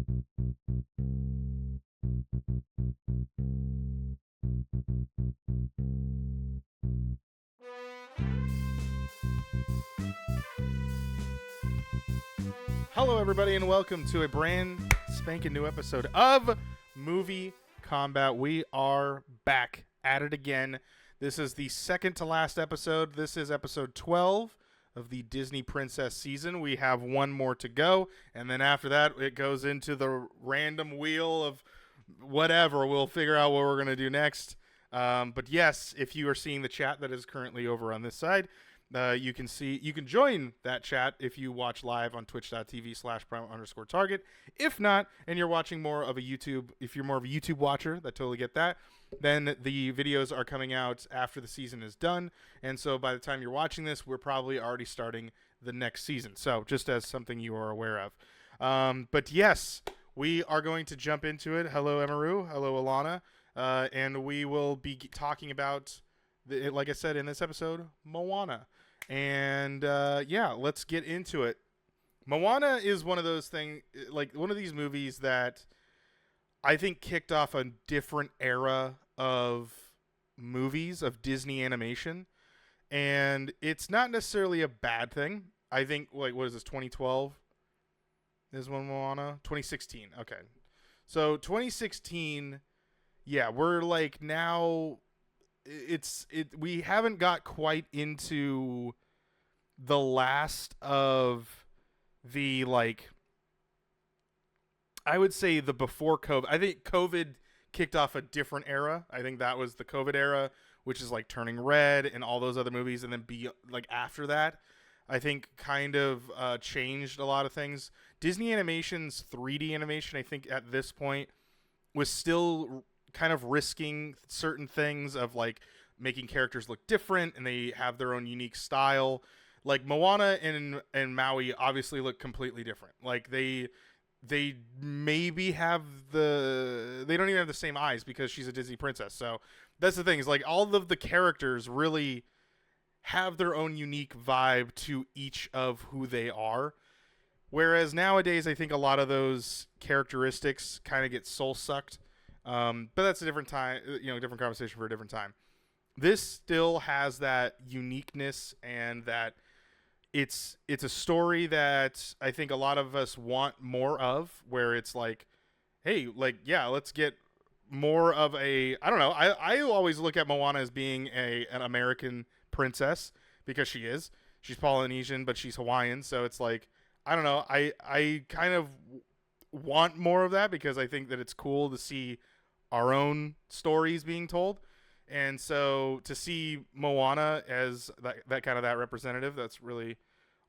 Hello, everybody, and welcome to a brand spanking new episode of Movie Combat. We are back at it again. This is the second to last episode. This is episode 12 of the Disney Princess season. We have one more to go, and then after that, it goes into the random wheel of whatever. We'll figure out what we're going to do next. But yes, if you are seeing the chat that is currently over on this side, you can join that chat if you watch live on twitch.tv/primal_target. If not, and you're watching more of a YouTube, if you're more of a YouTube watcher, that totally get that. Then the videos are coming out after the season is done. And so by the time you're watching this, we're probably already starting the next season. So just as something you are aware of. But yes, we are going to jump into it. Hello, Emaru. Hello, Alana. And we will be talking about, like I said in this episode, Moana. And yeah, let's get into it. Moana is one of those things, like one of these movies that I think kicked off a different era of movies, of Disney animation. And it's not necessarily a bad thing. I think, like, what is this, 2012? Is one Moana? 2016. Okay. So 2016, yeah, we're like now... we haven't got quite into the last of the, like, I would say the before COVID. I think COVID kicked off a different era. I think that was the COVID era, which is like Turning Red and all those other movies. And then like after that, I think kind of changed a lot of things. Disney Animation's 3D animation, I think at this point was still kind of risking certain things of like making characters look different, and they have their own unique style. Like Moana and Maui obviously look completely different. Like they maybe have they don't even have the same eyes because she's a Disney princess. So that's the thing, is like all of the characters really have their own unique vibe to each of who they are. Whereas nowadays, I think a lot of those characteristics kind of get soul sucked. But that's a different time, different conversation for a different time. This still has that uniqueness, and that it's a story that I think a lot of us want more of, where it's like, hey, like, yeah, let's get more of a, I don't know. I always look at Moana as being an American princess, because she's Polynesian, but she's Hawaiian. So it's like, I don't know. I kind of want more of that, because I think that it's cool to see our own stories being told. And so to see Moana as that kind of that representative, that's really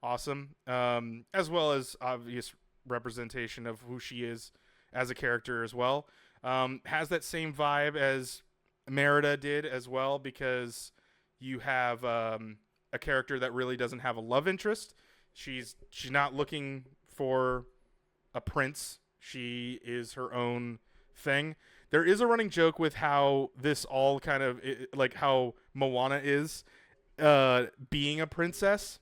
awesome. As well as obvious representation of who she is as a character as well. Has that same vibe as Merida did as well, because you have a character that really doesn't have a love interest. She's not looking for a prince. She is her own thing. There is a running joke with how this all kind of, like how Moana is being a princess.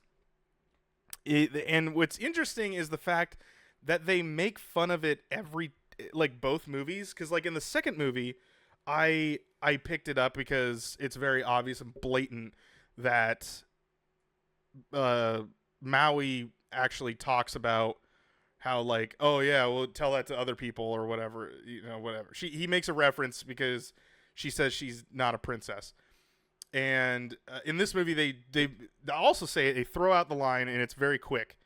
And what's interesting is the fact that they make fun of it both movies. Because like in the second movie, I picked it up because it's very obvious and blatant that Maui actually talks about how, like, oh yeah, we'll tell that to other people or whatever, whatever. He makes a reference because she says she's not a princess. And in this movie, they also say it, they throw out the line, and it's very quick.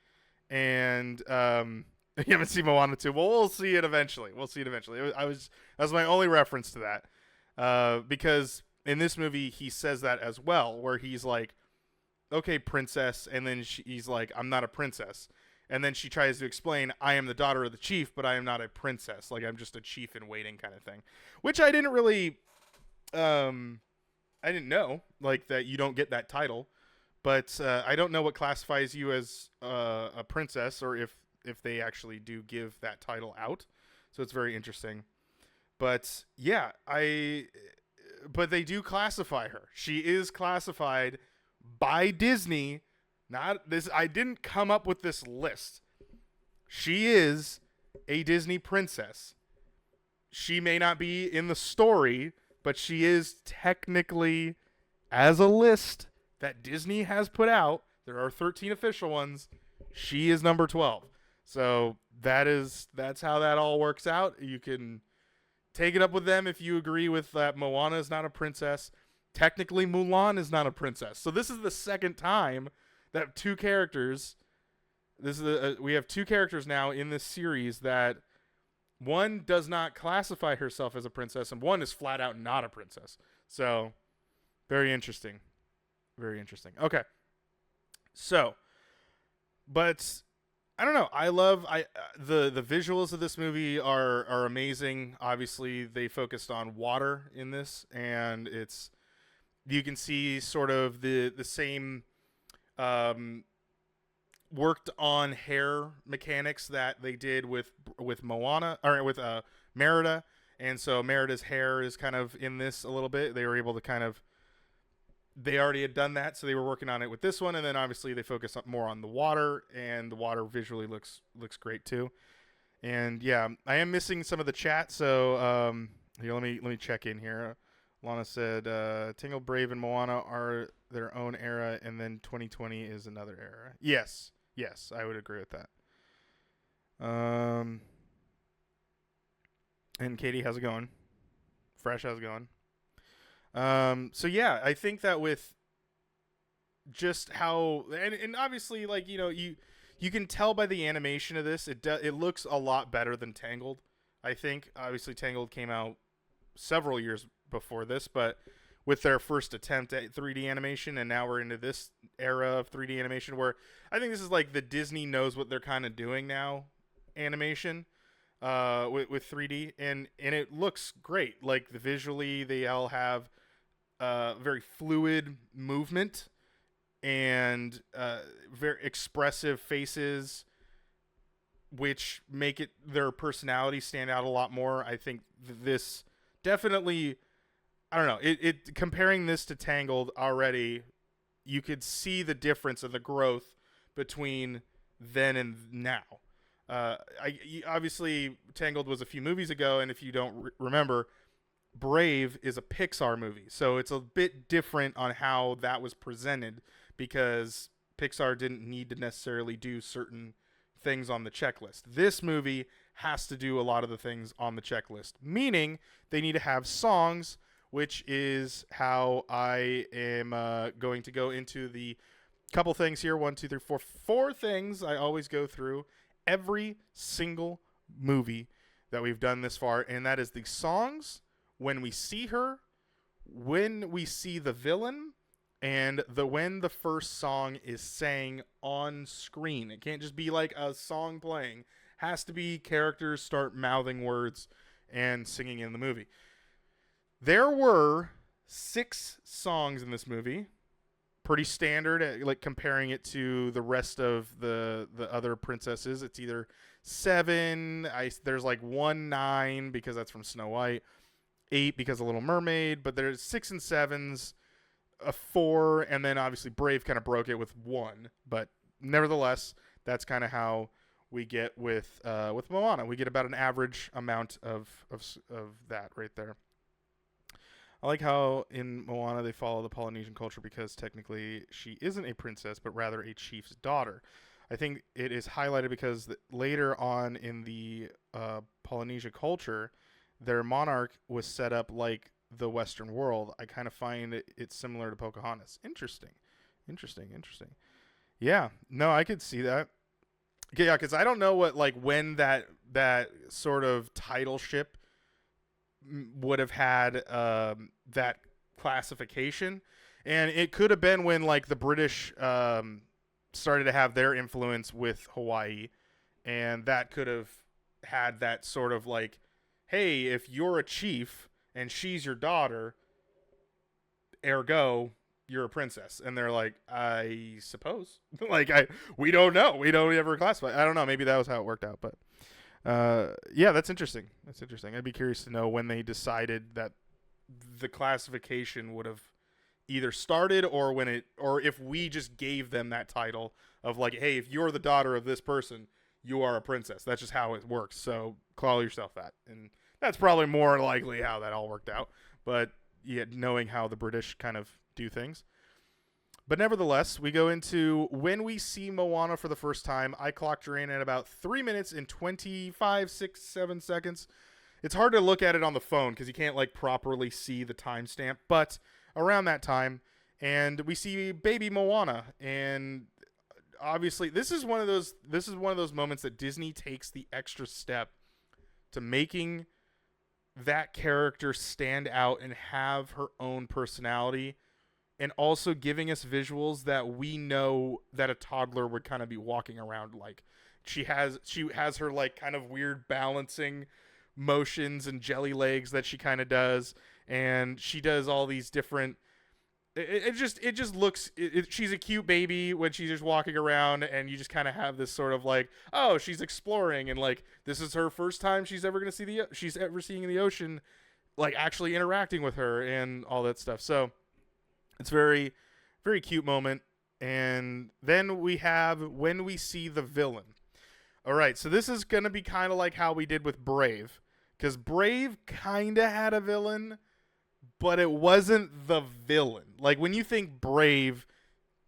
And you haven't seen Moana 2. Well, we'll see it eventually. That was my only reference to that. Because in this movie, he says that as well, where he's like, okay, princess. And then he's like, I'm not a princess. And then she tries to explain, I am the daughter of the chief, but I am not a princess. Like, I'm just a chief in waiting kind of thing. Which I didn't really, I didn't know, like, that you don't get that title. But I don't know what classifies you as a princess, or if they actually do give that title out. So it's very interesting. But, yeah, but they do classify her. She is classified by Disney. Not this. I didn't come up with this list. She is a Disney princess. She may not be in the story, but she is technically, as a list that Disney has put out, there are 13 official ones, she is number 12. So that's how that all works out. You can take it up with them if you agree with that Moana is not a princess. Technically, Mulan is not a princess. So this is the second time that two characters, we have two characters now in this series that one does not classify herself as a princess and one is flat out not a princess. So very interesting. Very interesting. Okay. So, but I don't know. The visuals of this movie are amazing. Obviously, they focused on water in this, and you can see sort of the same worked on hair mechanics that they did with Moana, or with Merida, and so Merida's hair is kind of in this a little bit. They were able to kind of, they already had done that, so they were working on it with this one, and then obviously they focus more on the water, and the water visually looks great too. And yeah, I am missing some of the chat, so here, let me check in here. Lana said, Tangled, Brave, and Moana are their own era, and then 2020 is another era. Yes, I would agree with that. And Katie, how's it going? Fresh, how's it going? So yeah, I think that with just how, and obviously, like, you know, you can tell by the animation of this, it looks a lot better than Tangled. I think obviously Tangled came out several years before this, but with their first attempt at 3D animation, and now we're into this era of 3D animation where I think this is like the Disney knows what they're kind of doing now animation with 3D, and it looks great. Like, the visually, they all have very fluid movement and very expressive faces, which make their personality stand out a lot more. I think this definitely, I don't know, it comparing this to Tangled already, you could see the difference of the growth between then and now. Obviously, Tangled was a few movies ago, and if you don't remember, Brave is a Pixar movie, so it's a bit different on how that was presented, because Pixar didn't need to necessarily do certain things on the checklist. This movie has to do a lot of the things on the checklist, meaning they need to have songs, which is how I am going to go into the couple things here. 1, 2, 3, 4. 4 things I always go through every single movie that we've done this far, and that is the songs, when we see her, when we see the villain, and when the first song is sang on screen. It can't just be like a song playing. It has to be characters start mouthing words and singing in the movie. There were 6 songs in this movie. Pretty standard, like comparing it to the rest of the other princesses. It's either 7, there's like 1, 9, because that's from Snow White, 8 because of Little Mermaid, but there's 6 and 7s, a 4, and then obviously Brave kind of broke it with 1. But nevertheless, that's kind of how we get with Moana. We get about an average amount of that right there. I like how in Moana they follow the Polynesian culture because technically she isn't a princess, but rather a chief's daughter. I think it is highlighted because later on in the Polynesia culture, their monarch was set up like the Western world. I kind of find it similar to Pocahontas. Interesting. Yeah, no, I could see that. Yeah, because I don't know when that sort of titleship would have had that classification, and it could have been when like the British started to have their influence with Hawaii, and that could have had that sort of like, hey, if you're a chief and she's your daughter, ergo you're a princess. And they're like, I suppose. We don't know, we don't ever classify. I don't know, maybe that was how it worked out. But yeah, that's interesting. I'd be curious to know when they decided that the classification would have either started, or if we just gave them that title of like, hey, if you're the daughter of this person, you are a princess. That's just how it works. So call yourself that. And that's probably more likely how that all worked out. But yeah, knowing how the British kind of do things. But nevertheless, we go into when we see Moana for the first time. I clocked her in at about 3 minutes and 25, 6, 7 seconds. It's hard to look at it on the phone because you can't like properly see the timestamp. But around that time, and we see baby Moana, and obviously this is one of those moments that Disney takes the extra step to making that character stand out and have her own personality, and also giving us visuals that we know that a toddler would kind of be walking around like. She has her like kind of weird balancing motions and jelly legs that she kind of does, and she does all these different. It just looks. She's a cute baby when she's just walking around, and you just kind of have this sort of like, oh, she's exploring, and like this is her first time she's ever gonna see she's ever seeing the ocean, like actually interacting with her and all that stuff. So it's very, very cute moment. And then we have when we see the villain. All right, so this is gonna be kind of like how we did with Brave, because Brave kind of had a villain, but it wasn't the villain. Like when you think Brave,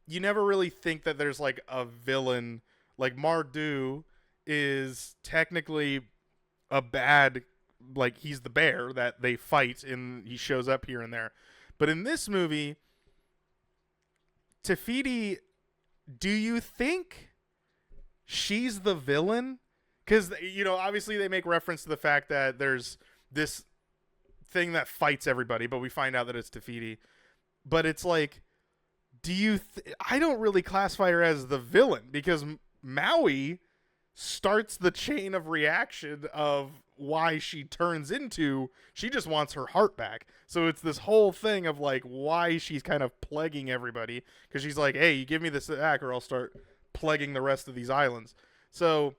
you never really think that there's like a villain. Like Mardu is technically a bad, like he's the bear that they fight and he shows up here and there. But in this movie, Tafiti, do you think she's the villain? Because, you know, obviously they make reference to the fact that there's this thing that fights everybody, but we find out that it's Tafiti. But it's like, do you I don't really classify her as the villain, because Maui starts the chain of reaction of why she turns into, she just wants her heart back. So it's this whole thing of like why she's kind of plaguing everybody, because she's like, hey, you give me this back or I'll start plaguing the rest of these islands. So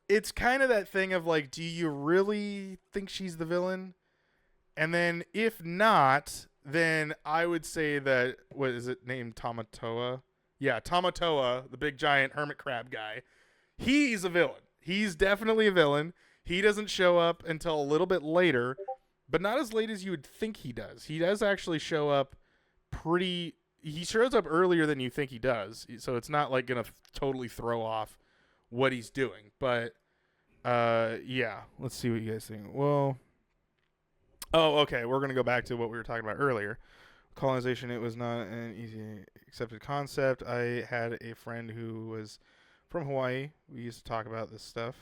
it's kind of that thing of like, do you really think she's the villain? And then if not, then I would say that, what is it named? Tamatoa? Yeah, Tamatoa, the big giant hermit crab guy. He's a villain. He's definitely a villain. He doesn't show up until a little bit later, but not as late as you would think he does. He does actually show up he shows up earlier than you think he does. So it's not like going to totally throw off what he's doing. But yeah, let's see what you guys think. Well, okay, we're going to go back to what we were talking about earlier. Colonization, it was not an easy accepted concept. I had a friend who was from Hawaii. We used to talk about this stuff.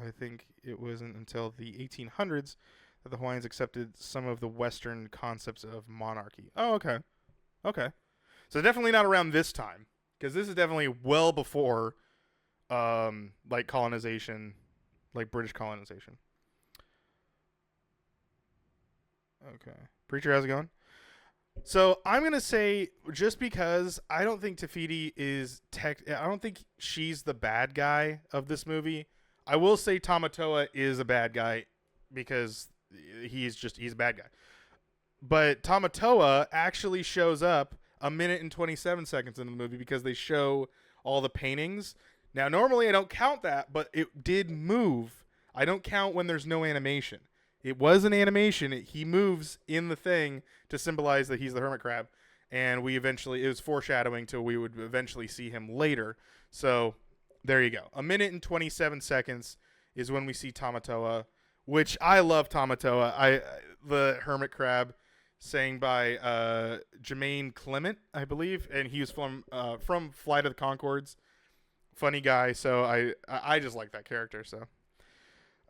I think it wasn't until the 1800s that the Hawaiians accepted some of the Western concepts of monarchy. Oh, okay. Okay. So definitely not around this time, because this is definitely well before like colonization, like British colonization. Okay. Preacher, how's it going? So I'm going to say, just because I don't think Tafiti is I don't think she's the bad guy of this movie. I will say Tamatoa is a bad guy because he's a bad guy. But Tamatoa actually shows up a minute and 27 seconds into the movie because they show all the paintings. Now, normally I don't count that, but it did move. I don't count when there's no animation. It was an animation. He moves in the thing to symbolize that he's the hermit crab. And it was foreshadowing till we would eventually see him later. So there you go. A minute and 27 seconds is when we see Tamatoa, which I love Tamatoa. The hermit crab, sang by Jermaine Clement, I believe. And he was from Flight of the Conchords. Funny guy. So I just like that character. So.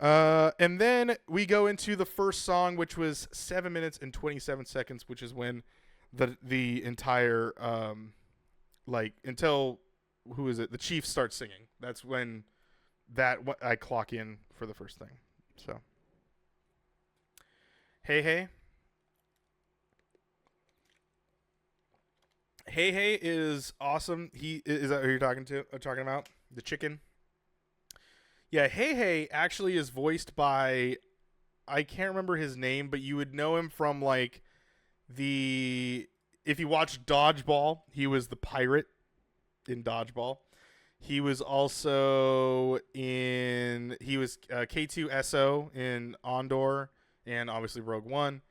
And then we go into the first song, which was 7 minutes and 27 seconds, which is when the entire until the chief starts singing. That's when I clock in for the first thing. So hey is awesome. Is that who you're talking about? The chicken? Yeah, Hey actually is voiced by, I can't remember his name, but you would know him from like if you watch Dodgeball, he was the pirate in Dodgeball. He was also in. He was K2SO in Andor, and obviously Rogue One.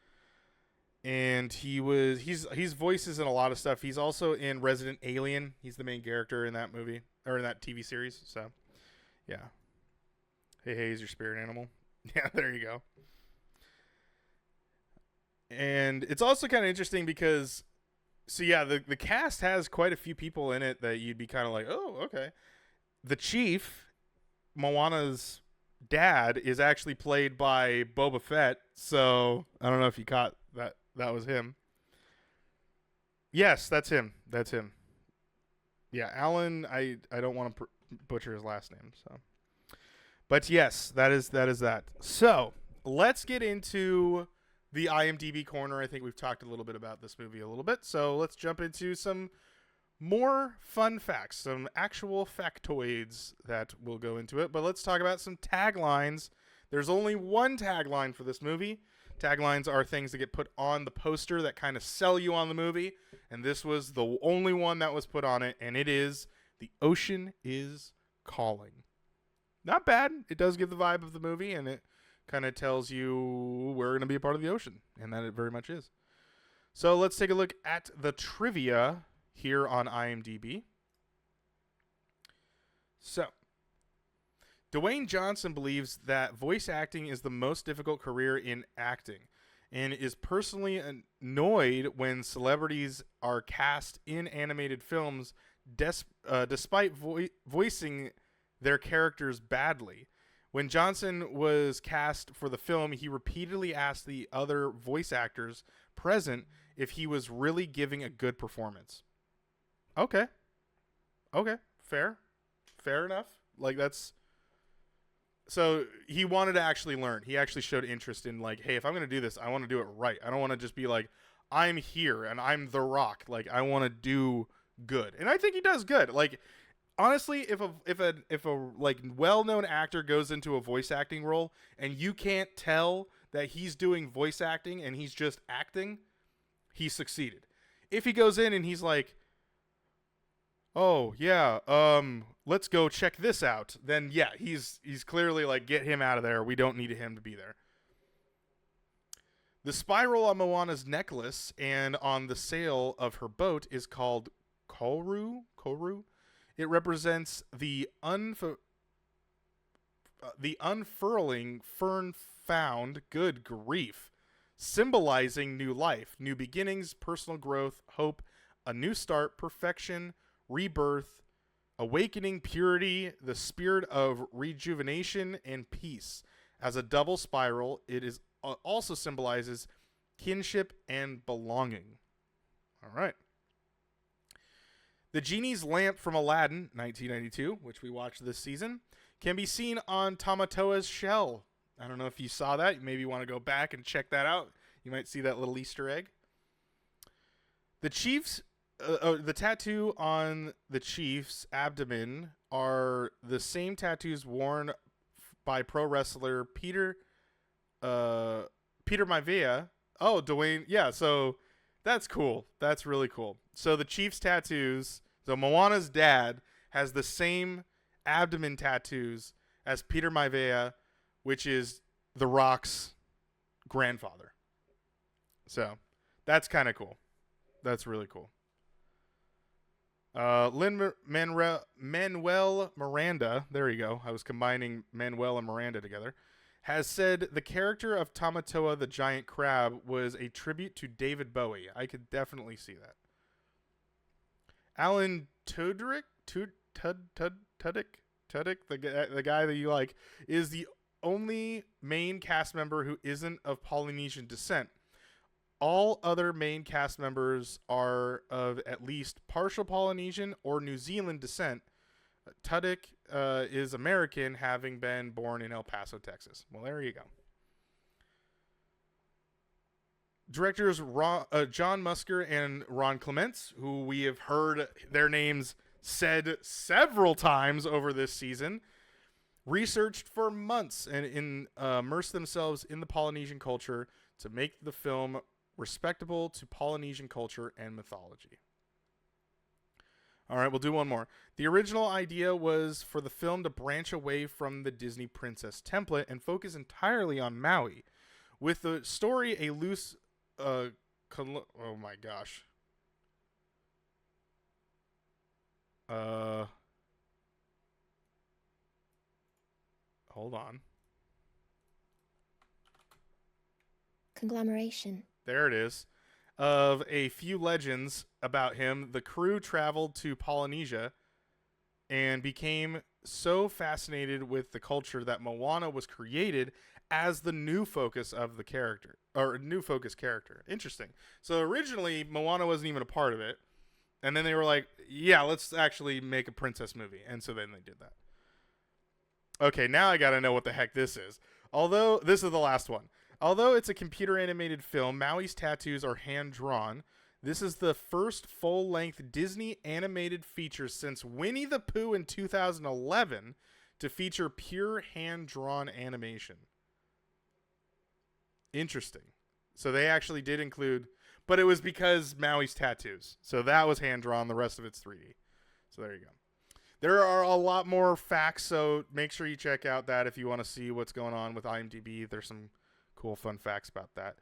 And he's voices in a lot of stuff. He's also in Resident Alien. He's the main character in that movie or in that TV series. So, yeah. Hey, he's your spirit animal. Yeah, there you go. And it's also kind of interesting because, so yeah, the cast has quite a few people in it that you'd be kind of like, oh, okay. The chief, Moana's dad, is actually played by Boba Fett. So I don't know if you caught that. That was him. Yes, that's him. That's him. Yeah, Alan. I don't want to butcher his last name. So, but yes, that. So let's get into the IMDb corner. I think we've talked a little bit about this movie a little bit. So let's jump into some more fun facts, some actual factoids that will go into it. But let's talk about some taglines. There's only one tagline for this movie. Taglines are things that get put on the poster that kind of sell you on the movie. And this was the only one that was put on it. And it is, "The ocean is calling." Not bad. It does give the vibe of the movie. And it kind of tells you we're going to be a part of the ocean. And that it very much is. So let's take a look at the trivia here on IMDb. So, Dwayne Johnson believes that voice acting is the most difficult career in acting and is personally annoyed when celebrities are cast in animated films despite voicing their characters badly. When Johnson was cast for the film, he repeatedly asked the other voice actors present if he was really giving a good performance. Okay. Fair enough. Like, that's... So he wanted to actually learn. He actually showed interest in, like, hey, if I'm going to do this, I want to do it right. I don't want to just be like, I'm here and I'm The Rock. Like, I want to do good. And I think he does good. Like, honestly, if a like well-known actor goes into a voice acting role and you can't tell that he's doing voice acting and he's just acting, he succeeded. If he goes in and he's like, oh yeah, let's go check this out, then yeah, he's clearly like, get him out of there. We don't need him to be there. The spiral on Moana's necklace and on the sail of her boat is called koru. It represents the unfurling fern found, good grief, symbolizing new life, new beginnings, personal growth, hope, a new start, perfection, rebirth, awakening, purity, the spirit of rejuvenation, and peace. As a double spiral, it is also symbolizes kinship and belonging. All right. The genie's lamp from Aladdin, 1992, which we watched this season, can be seen on Tamatoa's shell. I don't know if you saw that. You maybe want to go back and check that out. You might see that little Easter egg. The tattoo on the chief's abdomen are the same tattoos worn by pro wrestler Peter Maivia. Oh, Dwayne. Yeah, so that's cool. That's really cool. So the chief's tattoos, so Moana's dad has the same abdomen tattoos as Peter Maivia, which is The Rock's grandfather. So that's kind of cool. That's really cool. Manuel Miranda, there you go. I was combining Manuel and Miranda together, has said the character of Tamatoa the giant crab was a tribute to David Bowie. I could definitely see that. Alan Tudyk, the guy that you like, is the only main cast member who isn't of Polynesian descent. All other main cast members are of at least partial Polynesian or New Zealand descent. Tudyk is American, having been born in El Paso, Texas. Well, there you go. Directors John Musker and Ron Clements, who we have heard their names said several times over this season, researched for months and immersed themselves in the Polynesian culture to make the film respectable to Polynesian culture and mythology. All right, we'll do one more. The original idea was for the film to branch away from the Disney princess template and focus entirely on Maui, with the story a loose. Oh my gosh. Hold on. Conglomeration. There it is. Of a few legends about him, the crew traveled to Polynesia and became so fascinated with the culture that Moana was created as the new focus of the character, or new focus character. Interesting. So originally, Moana wasn't even a part of it. And then they were like, yeah, let's actually make a princess movie. And so then they did that. Okay, now I got to know what the heck this is. Although, this is the last one. Although it's a computer animated film, Maui's tattoos are hand drawn. This is the first full length Disney animated feature since Winnie the Pooh in 2011 to feature pure hand drawn animation. Interesting. So they actually did include, but it was because Maui's tattoos. So that was hand drawn. The rest of it's 3D. So there you go. There are a lot more facts, so make sure you check out that if you want to see what's going on with IMDb. There's some cool, fun facts about that.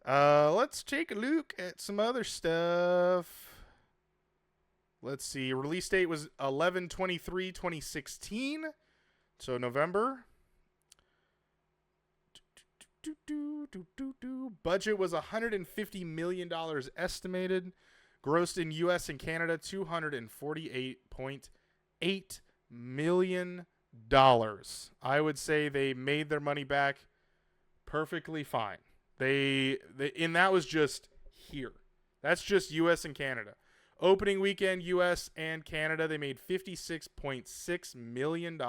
Let's take a look at some other stuff. Let's see. Release date was 11/23/2016, so November. Budget was $150 million estimated. Grossed in U.S. and Canada $248.8 million. I would say they made their money back perfectly fine. They and that was just here. That's just U.S. and Canada. Opening weekend, U.S. and Canada, they made $56.6 million.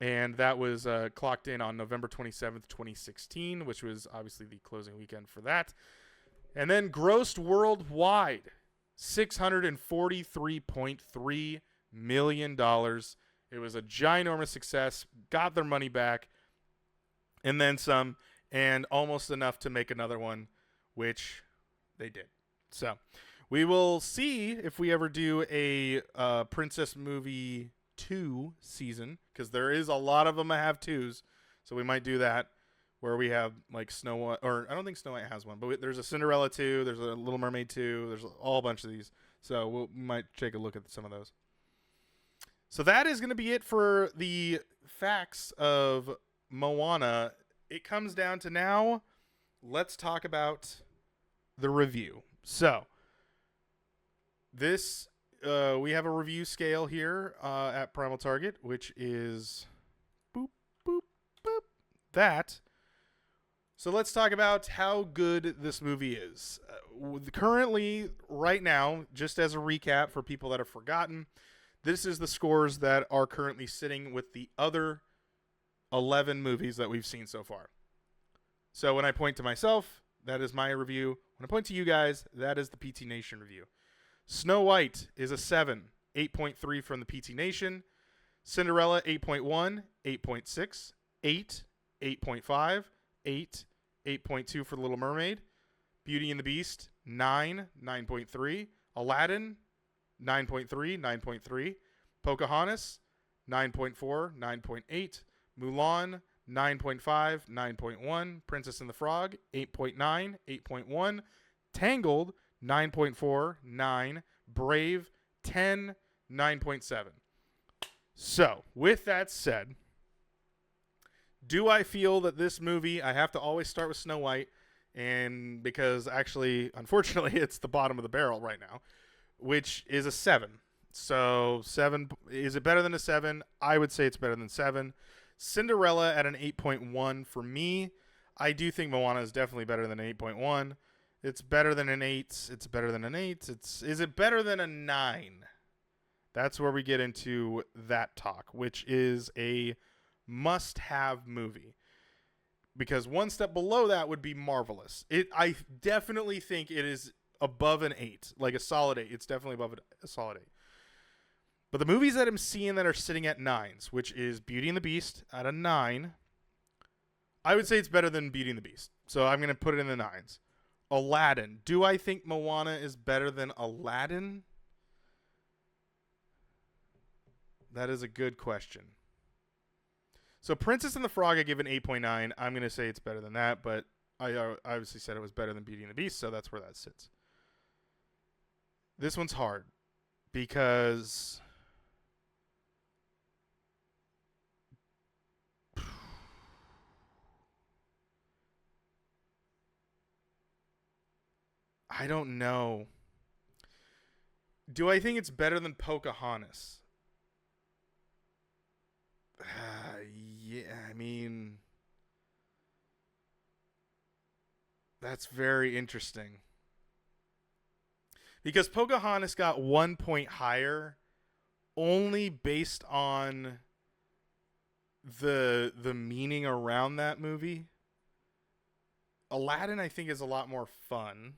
And that was clocked in on November 27th, 2016, which was obviously the closing weekend for that. And then grossed worldwide, $643.3 million. It was a ginormous success, got their money back, and then some, and almost enough to make another one, which they did. So we will see if we ever do a Princess Movie 2 season, because there is a lot of them that have 2s, so we might do that, where we have like Snow White, or I don't think Snow White has one, but there's a Cinderella 2, there's a Little Mermaid 2, there's a whole bunch of these, so we might take a look at some of those. So that is going to be it for the facts of Moana. It comes down to now, let's talk about the review. So this we have a review scale here at Primal Target, which is boop, boop, boop, that. So let's talk about how good this movie is. Currently, right now, just as a recap for people that have forgotten, this is the scores that are currently sitting with the other 11 movies that we've seen so far. So when I point to myself, that is my review. When I point to you guys, that is the PT Nation review. Snow White is a 7, 8.3 from the PT Nation. Cinderella, 8.1, 8.6, 8, 8.5, 8, 8.2 for The Little Mermaid. Beauty and the Beast, 9, 9.3. Aladdin, 9.3, 9.3. Pocahontas, 9.4, 9.8. Mulan, 9.5, 9.1. Princess and the Frog, 8.9, 8.1. Tangled, 9.4, 9. Brave, 10, 9.7. So, with that said, do I feel that this movie, I have to always start with Snow White, and because actually, unfortunately, it's the bottom of the barrel right now, which is a 7. So, 7, is it better than a 7? I would say it's better than 7. Cinderella at an 8.1 for me. I do think Moana is definitely better than an 8.1. It's better than an 8. It's better than an 8. Is it better than a 9? That's where we get into that talk, which is a must-have movie. Because one step below that would be Marvelous. I definitely think it is above an 8, like a solid 8. It's definitely above a solid 8. But the movies that I'm seeing that are sitting at 9s, which is Beauty and the Beast at a 9, I would say it's better than Beauty and the Beast. So I'm going to put it in the 9s. Aladdin. Do I think Moana is better than Aladdin? That is a good question. So Princess and the Frog, I give an 8.9. I'm going to say it's better than that, but I obviously said it was better than Beauty and the Beast, so that's where that sits. This one's hard because I don't know. Do I think it's better than Pocahontas? Yeah, I mean, that's very interesting. Because Pocahontas got 1 point higher only based on the meaning around that movie. Aladdin, I think, is a lot more fun.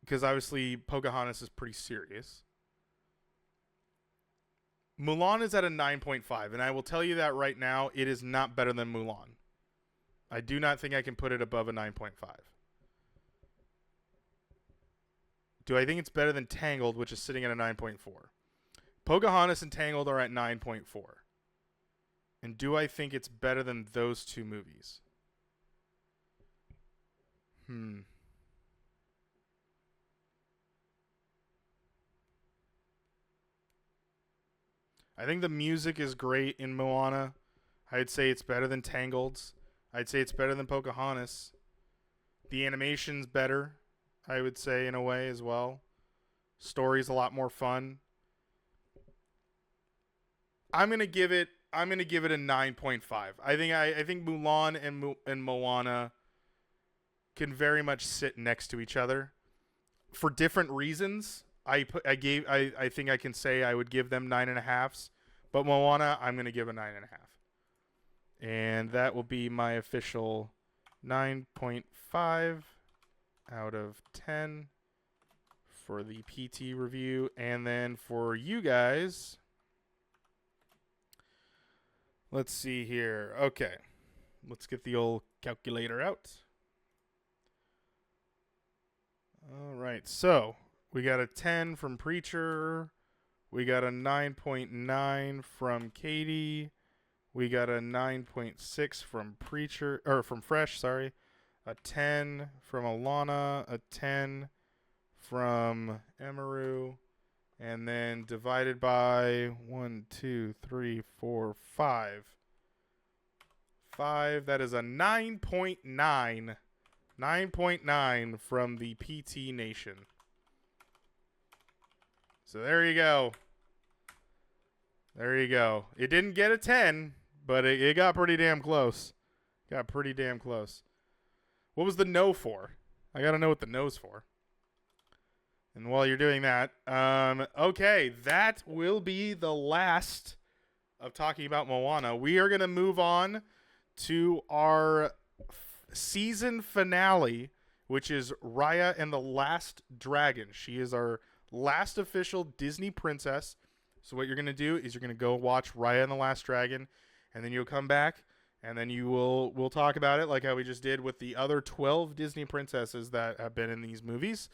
Because obviously Pocahontas is pretty serious. Mulan is at a 9.5, and I will tell you that right now, it is not better than Mulan. I do not think I can put it above a 9.5. Do I think it's better than Tangled, which is sitting at a 9.4? Pocahontas and Tangled are at 9.4. And do I think it's better than those two movies? I think the music is great in Moana. I'd say it's better than Tangled's. I'd say it's better than Pocahontas. The animation's better, I would say, in a way as well. Story's a lot more fun. I'm gonna give it a 9.5. I think Mulan and Moana can very much sit next to each other for different reasons. I think I can say I would give them 9.5s, but Moana I'm gonna give a 9.5, and that will be my official 9.5 out of 10 for the PT review. And then for you guys, let's see here. Okay, let's get the old calculator out. All right, so we got a 10 from Preacher. We got a 9.9 from Katie. We got a 9.6 from Preacher, or from Fresh, sorry. A 10 from Alana. A 10 from Emaru. And then divided by 1, 2, 3, 4, 5. 5, that is a 9.9. 9.9 from the PT Nation. So there you go. There you go. It didn't get a 10, but it got pretty damn close. Got pretty damn close. What was the no for? I got to know what the no's for. And while you're doing that, okay, that will be the last of talking about Moana. We are going to move on to our season finale, which is Raya and the Last Dragon. She is our last official Disney princess. So what you're going to do is you're going to go watch Raya and the Last Dragon, and then you'll come back, and then we'll talk about it like how we just did with the other 12 Disney princesses that have been in these movies,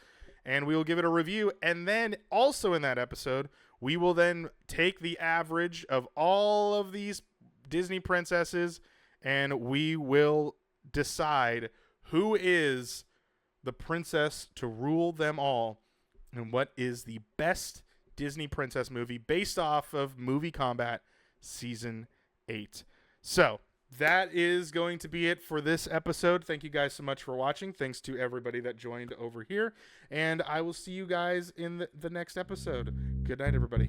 and we will give it a review. And then also in that episode, we will then take the average of all of these Disney princesses, and we will decide who is the princess to rule them all and what is the best Disney princess movie based off of MovieKombat Season 8. So that is going to be it for this episode. Thank you guys so much for watching. Thanks to everybody that joined over here. And I will see you guys in the next episode. Good night, everybody.